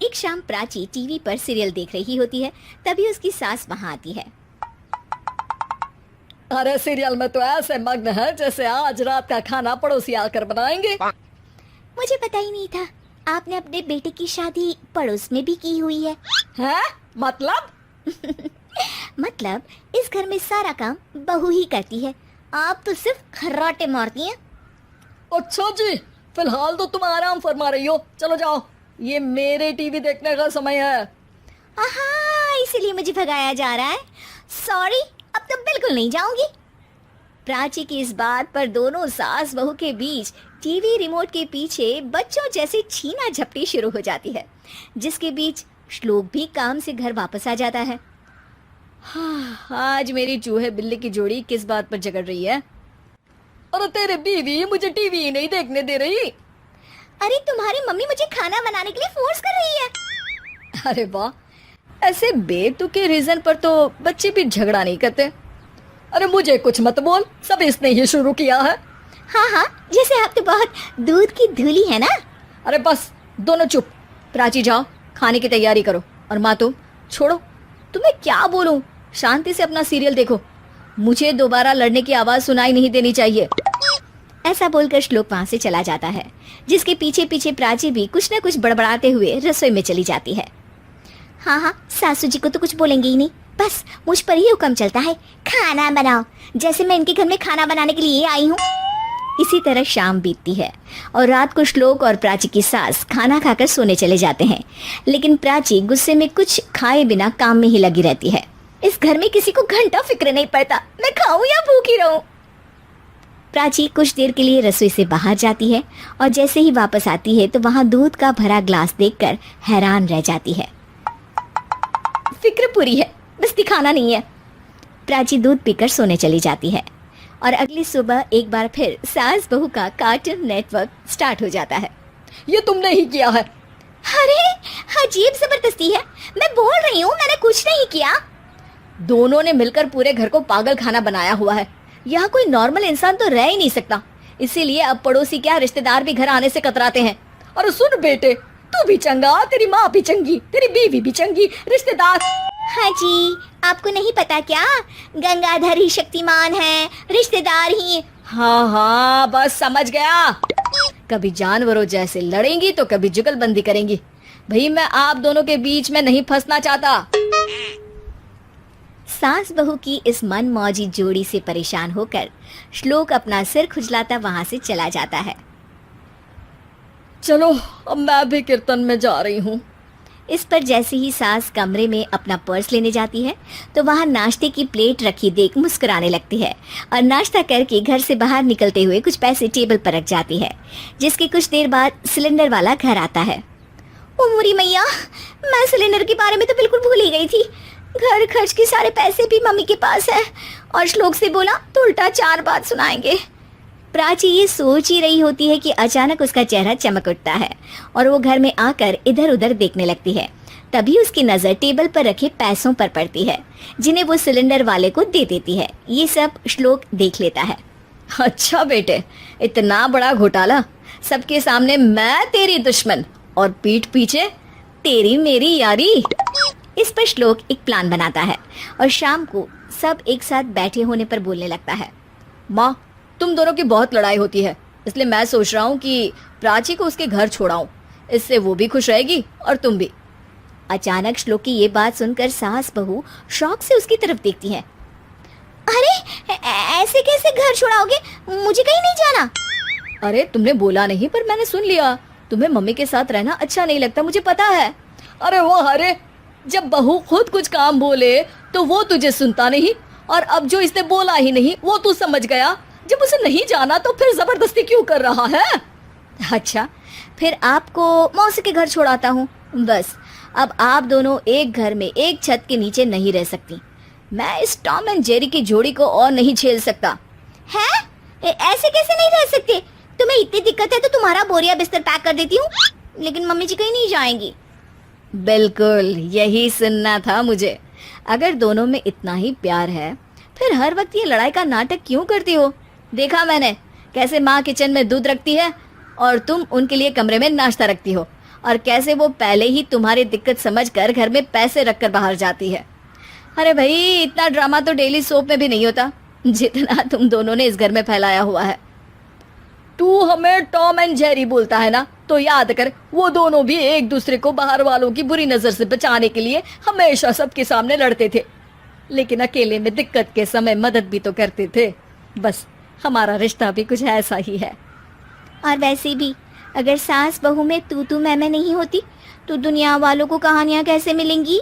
एक शाम प्राची टीवी पर सीरियल देख रही होती है। तभी उसकी सास वहां आती है। अरे सीरियल में तो ऐसे मग्न है जैसे आज रात का खाना पड़ोसी आकर बनाएंगे। मुझे पता ही नहीं था आपने अपने बेटे की शादी पड़ोस में भी की हुई है। हैं? मतलब? मतलब इस घर में सारा काम बहू ही करती है, आप तो सिर्फ खर्राटे मारती हैं। अच्छा जी, फिलहाल तो तुम आराम फरमा रही हो, चलो जाओ, ये मेरे टीवी देखने का समय है। आहा, इसीलिए मुझे भगाया जा रहा है। सॉरी, अब तो बिल्कुल नहीं जाऊंगी। प्राची की इस बात पर दोनों सास बहू के बीच टीवी रिमोट के पीछे बच्चों जैसे छीना झपटी शुरू हो जाती है, जिसके बीच श्लोक भी काम से घर वापस आ जाता है। हाँ, आज मेरी चूहे बिल्ली की जोड़ी किस बात पर झगड़ रही है? अरे तेरे बीवी मुझे टीवी ही नहीं देखने दे रही। अरे तुम्हारी मम्मी मुझे खाना बनाने के लिए फोर्स कर रही है। अरे वाह, ऐसे बेतुके रीजन पर तो बच्चे भी झगड़ा नहीं करते। अरे मुझे कुछ मत बोल, सब इसने ही शुरू किया है। हाँ हाँ, जैसे आप तो बहुत दूध की धूली है ना। अरे बस, दोनों चुप। प्राची जाओ, खाने की तैयारी करो। और माँ तुम छोड़ो, तुम्हें क्या बोलूं, शांति से अपना सीरियल देखो, मुझे दोबारा लड़ने की आवाज सुनाई नहीं देनी चाहिए। ऐसा बोलकर श्लोक वहां से चला जाता है, जिसके पीछे पीछे प्राची भी कुछ न कुछ बड़बड़ाते हुए रसोई में चली जाती है। हाँ हाँ, सासू जी को तो कुछ बोलेंगे ही नहीं, बस मुझ पर ही हुक्म चलता है, खाना बनाओ, जैसे मैं इनके घर में खाना बनाने के लिए आई हूँ। इसी तरह शाम बीतती है और रात को श्लोक और प्राची की सास खाना खाकर सोने चले जाते हैं, लेकिन प्राची गुस्से में कुछ खाए बिना काम में ही लगी रहती है। इस घर में किसी को घंटा फिक्र नहीं पड़ता, मैं खाऊं या भूखी रहूं। प्राची कुछ देर के लिए रसोई से बाहर जाती है और जैसे ही वापस आती है तो वहां दूध का भरा ग्लास देखकर हैरान रह जाती है। फिक्र पूरी है, बस दिखाना नहीं है। प्राची दूध पीकर सोने चली जाती है और अगली सुबह एक बार फिर सास बहू का कार्टून नेटवर्क स्टार्ट हो जाता है। ये तुमने ही किया है। अरे अजीब जबरदस्ती है, मैं बोल रही हूँ मैंने कुछ नहीं किया। दोनों ने मिलकर पूरे घर को पागल खाना बनाया हुआ है। यहाँ कोई नॉर्मल इंसान तो रह ही नहीं सकता, इसीलिए अब पड़ोसी क्या रिश्तेदार भी घर आने से कतराते हैं। और सुन बेटे, तू भी चंगा, तेरी माँ भी चंगी, तेरी बीवी भी चंगी, रिश्तेदार। हाँ जी, आपको नहीं पता क्या, गंगाधर ही शक्तिमान है, रिश्तेदार ही। हाँ हाँ, बस समझ गया। कभी जानवरों जैसे लड़ेंगी तो कभी जुगलबंदी करेंगी। भाई मैं आप दोनों के बीच में नहीं फंसना चाहता। सास बहू की इस मनमौजी जोड़ी से परेशान होकर श्लोक अपना सिर खुजलाता वहां से चला जाता है। चलो अब मैं भी कीर्तन में जा रही हूँ। इस पर जैसे ही सास कमरे में अपना पर्स लेने जाती है तो वहां नाश्ते की प्लेट रखी देख मुस्कुराने लगती है और नाश्ता करके घर से बाहर निकलते हुए कुछ पैसे टेबल पर रख जाती है, जिसके कुछ देर बाद सिलेंडर वाला घर आता है। ओ मोरी मैया, मैं सिलेंडर के बारे में तो बिल्कुल भूल ही गई थी। घर खर्च के सारे पैसे भी मम्मी के पास है और श्लोक से बोला तो उल्टा 4 बात सुनाएंगे। प्राची ये सोच ही रही होती है कि अचानक उसका चेहरा चमक उठता है और वो घर में आकर इधर उधर देखने लगती है। तभी उसकी नजर टेबल पर रखे पैसों पर पड़ती है, जिन्हें वो सिलेंडर वाले को दे देती है। ये सब श्लोक देख लेता है। अच्छा बेटे, इतना बड़ा घोटाला, सबके सामने मैं तेरी दुश्मन और पीठ पीछे तेरी मेरी यारी। इस पर श्लोक एक प्लान बनाता है और शाम को सब एक साथ बैठे होने पर बोलने लगता है। माँ, तुम दोनों की बहुत लड़ाई होती है, इसलिए मैं सोच रहा हूँ कि प्राची को उसके घर छोड़ाऊं, इससे वो भी खुश रहेगी और तुम भी। अचानक श्लोक की ये बात सुनकर सास बहू शौक से उसकी तरफ देखती है। अरे ऐसे कैसे घर छोड़ाओगे, मुझे कहीं नहीं जाना। अरे तुमने बोला नहीं पर मैंने सुन लिया, तुम्हें मम्मी के साथ रहना अच्छा नहीं लगता, मुझे पता है। अरे वो अरे, जब बहू खुद कुछ काम बोले तो वो तुझे सुनता नहीं, और अब जो इसने बोला ही नहीं वो तू समझ गया। जब उसे नहीं जाना तो फिर जबरदस्ती क्यों कर रहा है? अच्छा, फिर आपको मौसी के घर छोड़ाता हूँ। बस अब आप दोनों एक घर में एक छत के नीचे नहीं रह सकती। मैं इस टॉम एंड जेरी की जोड़ी को और नहीं झेल सकता। है? ऐसे कैसे नहीं रह सकते? तुम्हें इतनी दिक्कत है तो तुम्हारा बोरिया बिस्तर पैक कर देती हूँ, लेकिन मम्मी जी कहीं नहीं जाएंगी। बिल्कुल यही सुनना था मुझे। अगर दोनों में इतना ही प्यार है फिर हर वक्त ये लड़ाई का नाटक क्यों करती हो? देखा मैंने कैसे माँ किचन में दूध रखती है और तुम उनके लिए कमरे में नाश्ता रखती हो, और कैसे वो पहले ही तुम्हारी दिक्कत समझकर घर में पैसे रखकर बाहर जाती है। अरे भाई, इतना ड्रामा तो डेली सोप में भी नहीं होता जितना तुम दोनों ने इस घर में फैलाया हुआ है। तू हमें टॉम एंड जेरी बोलता है ना, तो याद कर वो दोनों भी एक दूसरे को बाहर वालों की बुरी नजर से बचाने के लिए हमेशा सबके सामने लड़ते थे, लेकिन अकेले में दिक्कत के समय मदद भी तो करते थे। बस हमारा रिश्ता भी कुछ ऐसा ही है। और वैसे भी अगर सास बहू में तू मैं नहीं होती तो दुनिया वालों को कहानियां कैसे मिलेंगी?